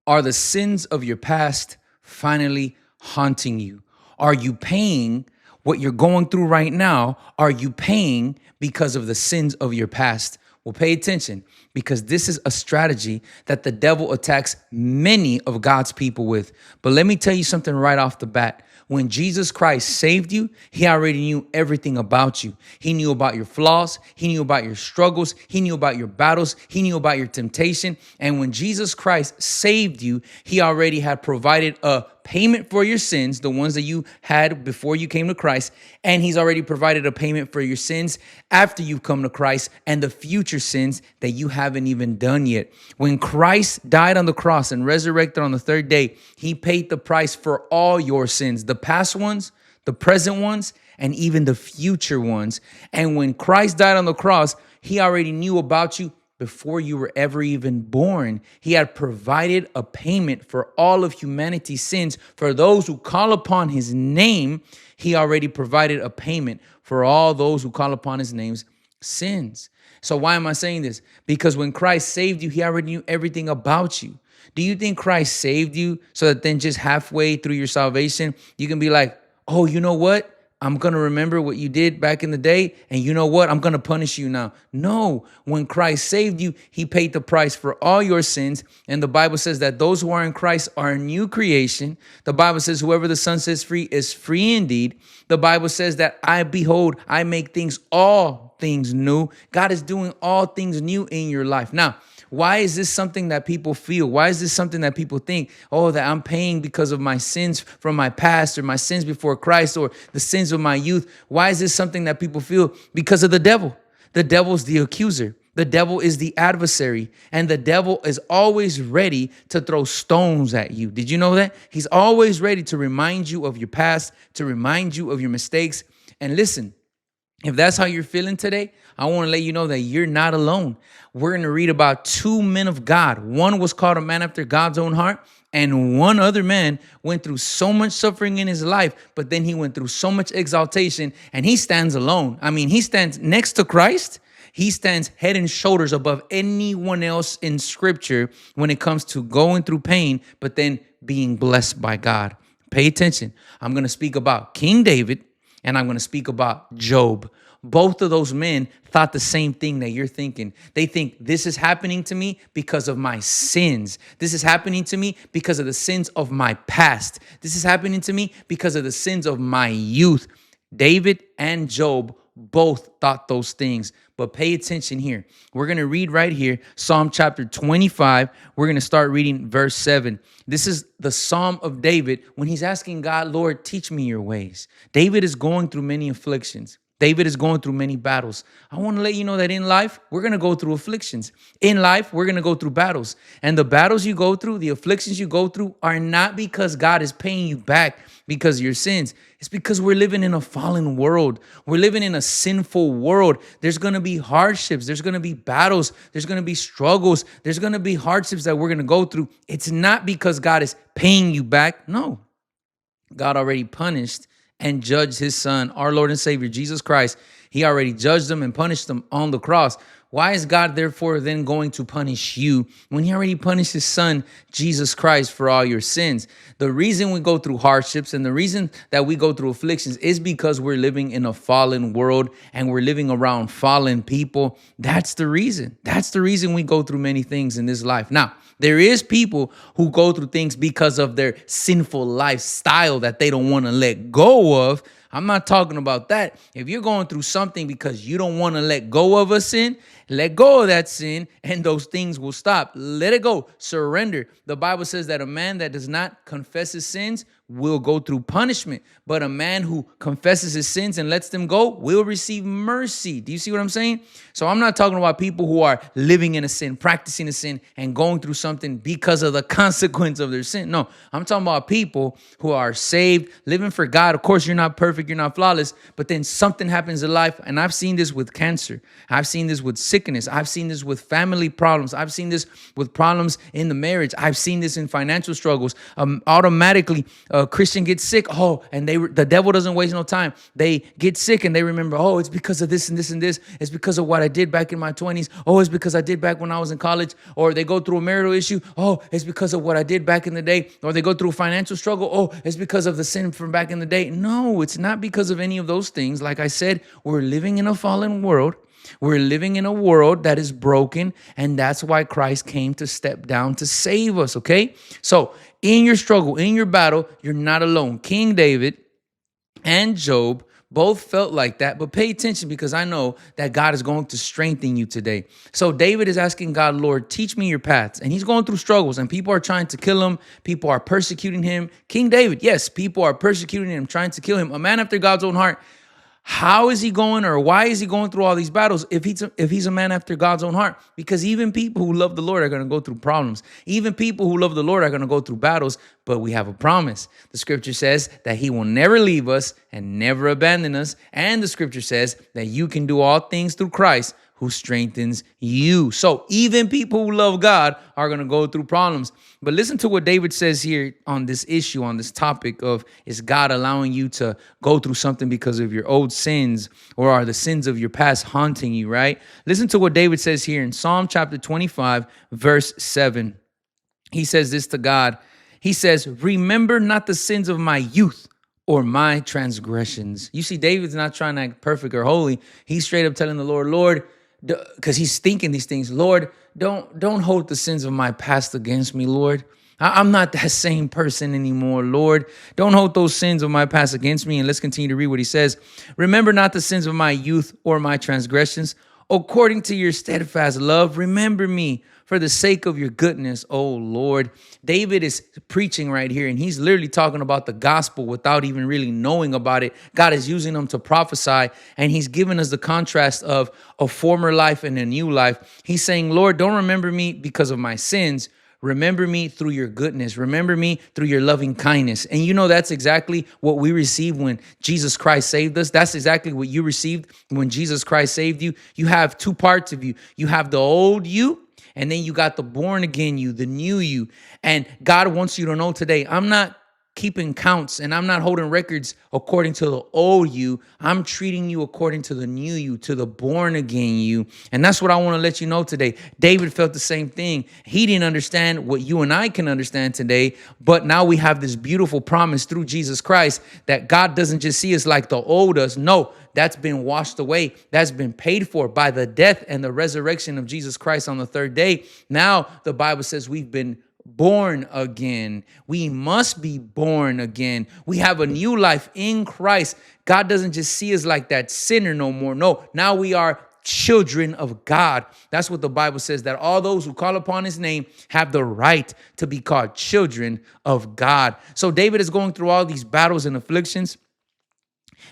Are the sins of your past finally haunting you? Are you paying what you're going through right now? Are you paying because of the sins of your past? Well, pay attention, because this is a strategy that the devil attacks many of God's people with. But let me tell you something right off the bat. When Jesus Christ saved you, he already knew everything about you. He knew about your flaws. He knew about your struggles. He knew about your battles. He knew about your temptation. And when Jesus Christ saved you, he already had provided a payment for your sins, the ones that you had before you came to Christ. And he's already provided a payment for your sins after you've come to Christ and the future sins that you haven't even done yet. When Christ died on the cross and resurrected on the third day, he paid the price for all your sins, the past ones, the present ones, and even the future ones. And when Christ died on the cross, he already knew about you before you were ever even born. He had provided a payment for all of humanity's sins. For those who call upon his name, he already provided a payment for all those who call upon his name's sins. So why am I saying this? Because when Christ saved you, he already knew everything about you. Do you think Christ saved you so that then just halfway through your salvation, you can be like, oh, you know what? I'm going to remember what you did back in the day. And you know what? I'm going to punish you now. No, when Christ saved you, he paid the price for all your sins. And the Bible says that those who are in Christ are a new creation. The Bible says whoever the Son sets free is free indeed. The Bible says that I make all things new. God is doing all things new in your life. Now, why is this something that people feel? Why is this something that people think? Oh, that I'm paying because of my sins from my past or my sins before Christ or the sins of my youth. Why is this something that people feel? Because of the devil. The devil's the accuser. The devil is the adversary. And the devil is always ready to throw stones at you. Did you know that? He's always ready to remind you of your past, to remind you of your mistakes. And listen, if that's how you're feeling today, I want to let you know that you're not alone. We're going to read about two men of God. One was called a man after God's own heart, and one other man went through so much suffering in his life, but then he went through so much exaltation, and he stands alone. I mean, he stands next to Christ. He stands head and shoulders above anyone else in Scripture when it comes to going through pain, but then being blessed by God. Pay attention. I'm going to speak about King David, and I'm going to speak about Job. Both of those men thought the same thing that you're thinking. They think this is happening to me because of my sins. This is happening to me because of the sins of my past. This is happening to me because of the sins of my youth. David and Job both thought those things. But pay attention here. We're going to read right here, Psalm chapter 25. We're going to start reading verse 7. This is the Psalm of David when he's asking God, Lord, teach me your ways. David is going through many afflictions. David is going through many battles. I want to let you know that in life, we're going to go through afflictions. In life, we're going to go through battles. And the battles you go through, the afflictions you go through are not because God is paying you back because of your sins. It's because we're living in a fallen world. We're living in a sinful world. There's going to be hardships. There's going to be battles. There's going to be struggles. There's going to be hardships that we're going to go through. It's not because God is paying you back. No, God already punished and judged his son, our Lord and Savior, Jesus Christ. He already judged them and punished them on the cross. Why is God therefore then going to punish you when he already punished his son, Jesus Christ, for all your sins? The reason we go through hardships and the reason that we go through afflictions is because we're living in a fallen world and we're living around fallen people. That's the reason. That's the reason we go through many things in this life. Now, there is people who go through things because of their sinful lifestyle that they don't want to let go of. I'm not talking about that. If you're going through something because you don't want to let go of a sin, let go of that sin and those things will stop. Let it go. Surrender. The Bible says that a man that does not confess his sins will go through punishment, but a man who confesses his sins and lets them go will receive mercy. Do you see what I'm saying? So I'm not talking about people who are living in a sin, practicing a sin, and going through something because of the consequence of their sin. No, I'm talking about people who are saved, living for God. Of course, you're not perfect, you're not flawless, but then something happens in life, and I've seen this with cancer. I've seen this with sickness. I've seen this with family problems. I've seen this with problems in the marriage. I've seen this in financial struggles. Automatically, a Christian gets sick, oh, and the devil doesn't waste no time. They get sick and they remember, oh, it's because of this and this and this. It's because of what I did back in my 20s. Oh, it's because I did back when I was in college. Or they go through a marital issue. Oh, it's because of what I did back in the day. Or they go through a financial struggle. Oh, it's because of the sin from back in the day. No, it's not because of any of those things. Like I said, we're living in a fallen world. We're living in a world that is broken, and that's why Christ came to step down to save us, okay? So in your struggle, in your battle, you're not alone. King David and Job both felt like that, but pay attention because I know that God is going to strengthen you today. So David is asking God, Lord, teach me your paths. And he's going through struggles and people are trying to kill him. People are persecuting him. King David, yes, people are persecuting him, trying to kill him. A man after God's own heart. How is he going, or why is he going through all these battles if he's a man after God's own heart? Because even people who love the Lord are going to go through problems. Even people who love the Lord are going to go through battles, but we have a promise. The scripture says that he will never leave us and never abandon us. And the scripture says that you can do all things through Christ who strengthens you. So even people who love God are going to go through problems. But listen to what David says here on this issue, on this topic of, is God allowing you to go through something because of your old sins, or are the sins of your past haunting you, right? Listen to what David says here in Psalm chapter 25, verse 7. He says this to God. He says, remember not the sins of my youth or my transgressions. You see, David's not trying to act perfect or holy. He's straight up telling the Lord, because he's thinking these things, Lord, don't hold the sins of my past against me, Lord. I'm not that same person anymore, Lord. Don't hold those sins of my past against me. And let's continue to read what he says. Remember not the sins of my youth or my transgressions. According to your steadfast love, remember me for the sake of your goodness, oh Lord. David is preaching right here, and he's literally talking about the gospel without even really knowing about it. God is using him to prophesy, and he's giving us the contrast of a former life and a new life. He's saying, Lord, don't remember me because of my sins. Remember me through your goodness. Remember me through your loving kindness. And you know, that's exactly what we received when Jesus Christ saved us. That's exactly what you received when Jesus Christ saved you. You have two parts of you. You have the old you, and then you got the born again you, the new you. And God wants you to know today, I'm not keeping counts and I'm not holding records according to the old you. I'm treating you according to the new you, to the born again you. And that's what I want to let you know today. David felt the same thing. He didn't understand what you and I can understand today, but now we have this beautiful promise through Jesus Christ that God doesn't just see us like the old us. No, that's been washed away. That's been paid for by the death and the resurrection of Jesus Christ on the third day. Now the Bible says we've been born again. We must be born again. We have a new life in Christ. God doesn't just see us like that sinner no more. No, now we are children of God. That's what the Bible says, that all those who call upon his name have the right to be called children of God. So David is going through all these battles and afflictions.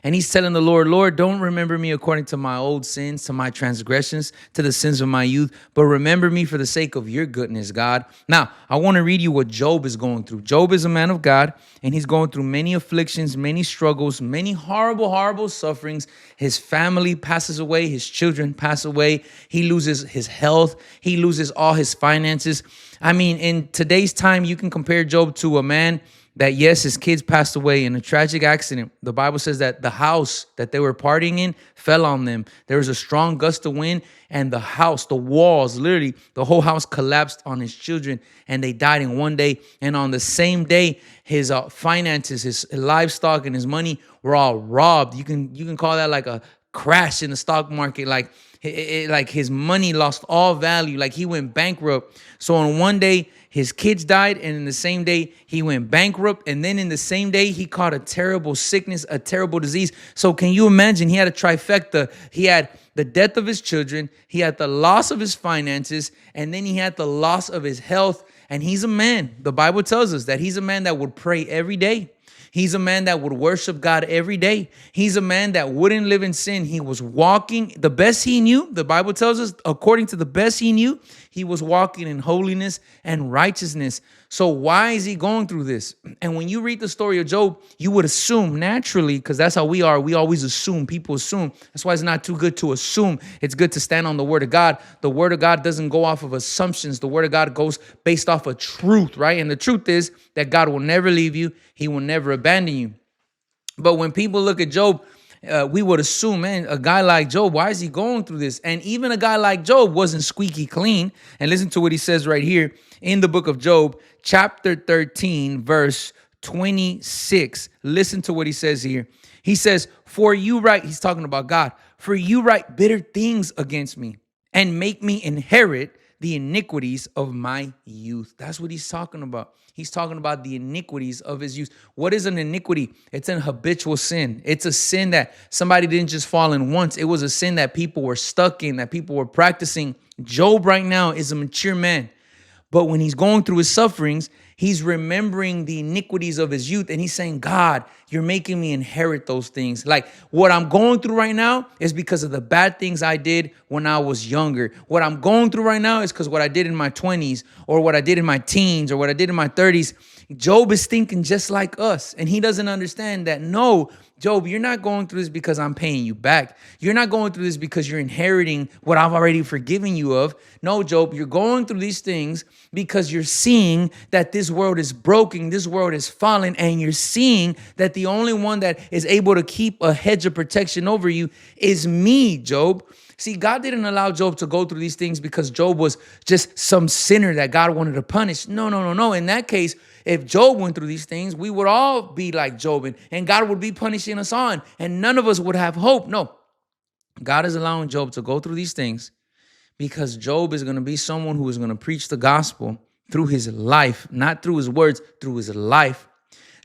And he's telling the Lord, Lord, don't remember me according to my old sins, to my transgressions, to the sins of my youth, but remember me for the sake of your goodness, God. Now, I want to read you what Job is going through. Job is a man of God, and he's going through many afflictions, many struggles, many horrible, horrible sufferings. His family passes away. His children pass away. He loses his health. He loses all his finances. I mean, in today's time, you can compare Job to a man that, yes, his kids passed away in a tragic accident. The Bible says that the house that they were partying in fell on them. There was a strong gust of wind, and the house, the walls, literally, the whole house collapsed on his children, and they died in one day. And on the same day, his finances, his livestock, and his money were all robbed. You can call that like a crash in the stock market. Like his money lost all value. Like he went bankrupt. So on one day, his kids died, and in the same day, he went bankrupt. And then in the same day, he caught a terrible sickness, a terrible disease. So can you imagine? He had a trifecta. He had the death of his children, he had the loss of his finances, and then he had the loss of his health. And he's a man. The Bible tells us that he's a man that would pray every day. He's a man that would worship God every day. He's a man that wouldn't live in sin. He was walking the best he knew. The Bible tells us, according to the best he knew, He was walking in holiness and righteousness. So why is he going through this? And when you read the story of Job, you would assume naturally, because that's how we are. We always assume. People assume. That's why it's not too good to assume. It's good to stand on the word of God. The word of God doesn't go off of assumptions. The word of God goes based off of truth, right? And the truth is that God will never leave you. He will never abandon you. But when people look at Job, we would assume, man, a guy like Job, why is he going through this? And even a guy like Job wasn't squeaky clean. And listen to what he says right here in the book of Job, chapter 13, verse 26. Listen to what he says here. He says, for you write, he's talking about God, for you write bitter things against me and make me inherit the iniquities of my youth. That's what he's talking about. He's talking about the iniquities of his youth. What is an iniquity? It's an habitual sin. It's a sin that somebody didn't just fall in once. It was a sin that people were stuck in, that people were practicing. Job right now is a mature man. But when he's going through his sufferings, he's remembering the iniquities of his youth. And he's saying, God, you're making me inherit those things. Like what I'm going through right now is because of the bad things I did when I was younger. What I'm going through right now is because what I did in my 20s or what I did in my teens or what I did in my 30s. Job is thinking just like us. And he doesn't understand that, no, Job, you're not going through this because I'm paying you back. You're not going through this because you're inheriting what I've already forgiven you of. No, Job, you're going through these things because you're seeing that this world is broken, this world is fallen, and you're seeing that the only one that is able to keep a hedge of protection over you is me, Job. See, God didn't allow Job to go through these things because Job was just some sinner that God wanted to punish. No. In that case, if Job went through these things, we would all be like Job and God would be punishing us on and none of us would have hope. No, God is allowing Job to go through these things because Job is going to be someone who is going to preach the gospel through his life, not through his words, through his life.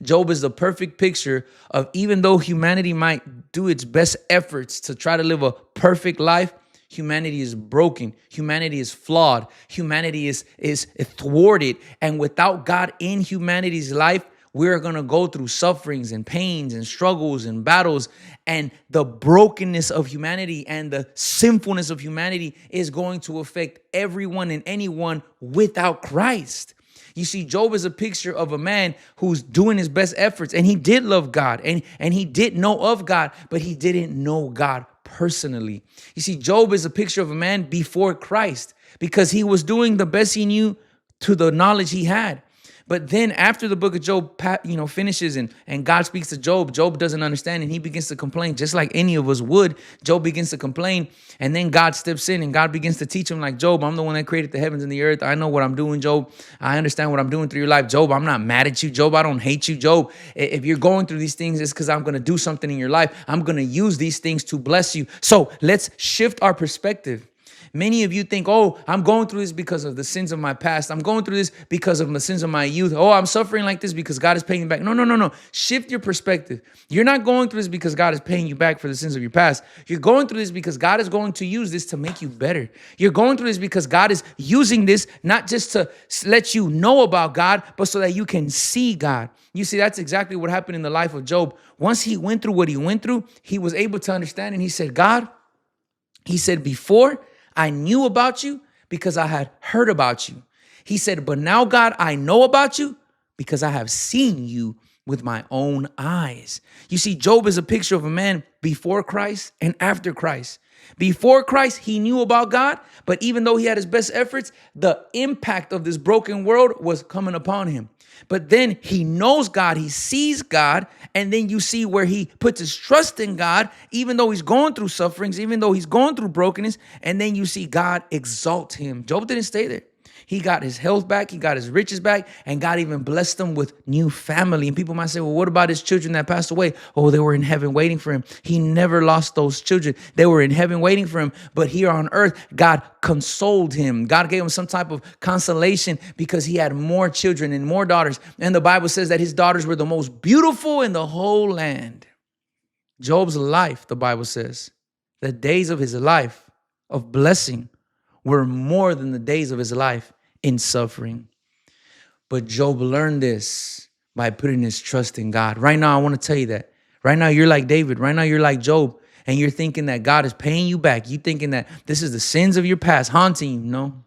Job is the perfect picture of, even though humanity might do its best efforts to try to live a perfect life, humanity is broken. Humanity is flawed. Humanity is thwarted. And without God in humanity's life, we're going to go through sufferings and pains and struggles and battles. And the brokenness of humanity and the sinfulness of humanity is going to affect everyone and anyone without Christ. You see, Job is a picture of a man who's doing his best efforts, and he did love God, and he did know of God, but he didn't know God personally. You see, Job is a picture of a man before Christ because he was doing the best he knew to the knowledge he had. But then after the book of Job, finishes and God speaks to Job, Job doesn't understand and he begins to complain just like any of us would. Job begins to complain and then God steps in and God begins to teach him like, Job, I'm the one that created the heavens and the earth. I know what I'm doing, Job. I understand what I'm doing through your life. Job, I'm not mad at you. Job, I don't hate you. Job, if you're going through these things, it's because I'm going to do something in your life. I'm going to use these things to bless you. So let's shift our perspective. Many of you think, oh, I'm going through this because of the sins of my past. I'm going through this because of the sins of my youth. Oh, I'm suffering like this because God is paying me back. No. Shift your perspective. You're not going through this because God is paying you back for the sins of your past. You're going through this because God is going to use this to make you better. You're going through this because God is using this not just to let you know about God, but so that you can see God. You see, that's exactly what happened in the life of Job. Once he went through what he went through, he was able to understand. And he said, God, he said, before I knew about you because I had heard about you. He said, but now, God, I know about you because I have seen you with my own eyes. You see, Job is a picture of a man before Christ and after Christ. Before Christ, he knew about God, but even though he had his best efforts, the impact of this broken world was coming upon him. But then he knows God, he sees God, and then you see where he puts his trust in God, even though he's going through sufferings, even though he's going through brokenness, and then you see God exalt him. Job didn't stay there. He got his health back, he got his riches back, and God even blessed him with new family. And people might say, well, what about his children that passed away? Oh, they were in heaven waiting for him. He never lost those children. They were in heaven waiting for him. But here on earth, God consoled him. God gave him some type of consolation because he had more children and more daughters. And the Bible says that his daughters were the most beautiful in the whole land. Job's life, the Bible says, the days of his life of blessing were more than the days of his life in suffering. But Job learned this by putting his trust in God. Right now, I want to tell you that. Right now, you're like David. Right now, you're like Job. And you're thinking that God is paying you back. You're thinking that this is the sins of your past haunting you. No.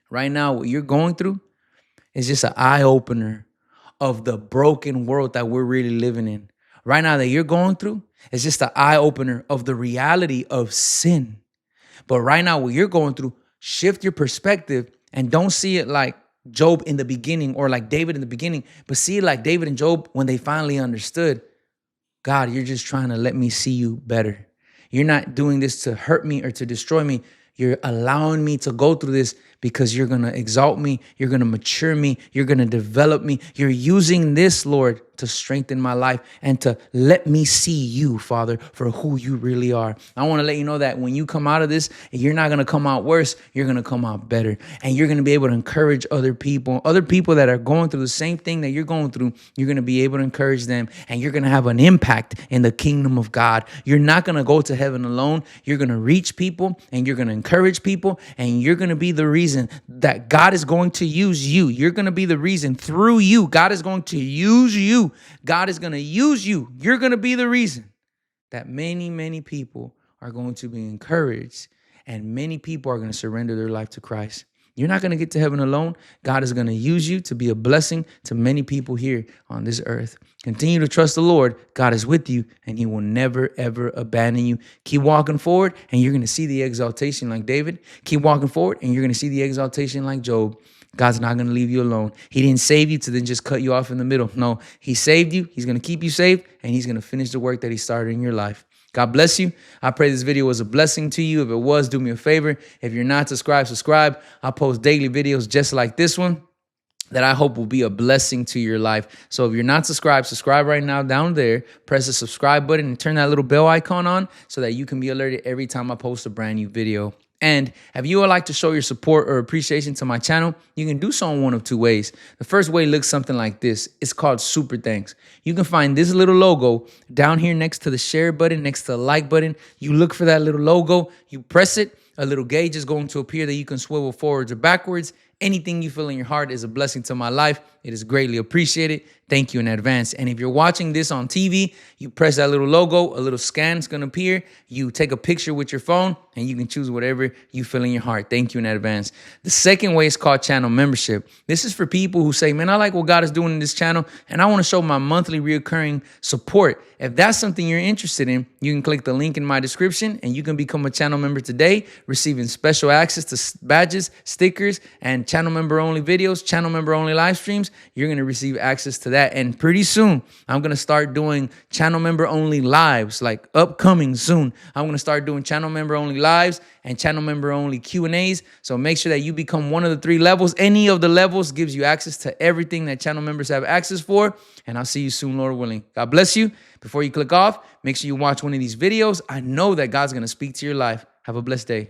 Right now, what you're going through is just an eye opener of the broken world that we're really living in. Right now, that you're going through is just an eye opener of the reality of sin. But right now, what you're going through, shift your perspective and don't see it like Job in the beginning or like David in the beginning, but see it like David and Job when they finally understood, God, you're just trying to let me see you better. You're not doing this to hurt me or to destroy me. You're allowing me to go through this because you're going to exalt me. You're going to mature me. You're going to develop me. You're using this, Lord, to strengthen my life and to let me see you, Father, for who you really are. I want to let you know that when you come out of this, you're not going to come out worse. You're going to come out better. And you're going to be able to encourage other people that are going through the same thing that you're going through. You're going to be able to encourage them, and you're going to have an impact in the kingdom of God. You're not going to go to heaven alone. You're going to reach people, and you're going to encourage people, and you're going to be the reason that God is going to use you. You're going to be the reason through you. God is going to use you. God is going to use you. You're going to be the reason that many, many people are going to be encouraged, and many people are going to surrender their life to Christ. You're not going to get to heaven alone. God is going to use you to be a blessing to many people here on this earth. Continue to trust the Lord. God is with you, and he will never, ever abandon you. Keep walking forward, and you're going to see the exaltation like David. Keep walking forward, and you're going to see the exaltation like Job. God's not going to leave you alone. He didn't save you to then just cut you off in the middle. No, he saved you. He's going to keep you safe, and he's going to finish the work that he started in your life. God bless you. I pray this video was a blessing to you. If it was, do me a favor. If you're not subscribed, subscribe. I post daily videos just like this one that I hope will be a blessing to your life. So if you're not subscribed, subscribe right now down there. Press the subscribe button and turn that little bell icon on so that you can be alerted every time I post a brand new video. And if you would like to show your support or appreciation to my channel, you can do so in one of two ways. The first way looks something like this. It's called Super Thanks. You can find this little logo down here next to the share button, next to the like button. You look for that little logo, you press it, a little gauge is going to appear that you can swivel forwards or backwards. Anything you feel in your heart is a blessing to my life. It is greatly appreciated. Thank you in advance. And if you're watching this on TV, you press that little logo, a little scan is going to appear. You take a picture with your phone, and you can choose whatever you feel in your heart. Thank you in advance. The second way is called channel membership. This is for people who say, man, I like what God is doing in this channel, and I want to show my monthly reoccurring support. If that's something you're interested in, you can click the link in my description, and you can become a channel member today, receiving special access to badges, stickers, and channel member only videos, channel member only live streams. You're going to receive access to that. And pretty soon, I'm going to start doing channel member only lives, like upcoming soon. I'm going to start doing channel member only lives and channel member only Q&As. So make sure that you become one of the 3 levels. Any of the levels gives you access to everything that channel members have access for. And I'll see you soon, Lord willing. God bless you. Before you click off, make sure you watch one of these videos. I know that God's going to speak to your life. Have a blessed day.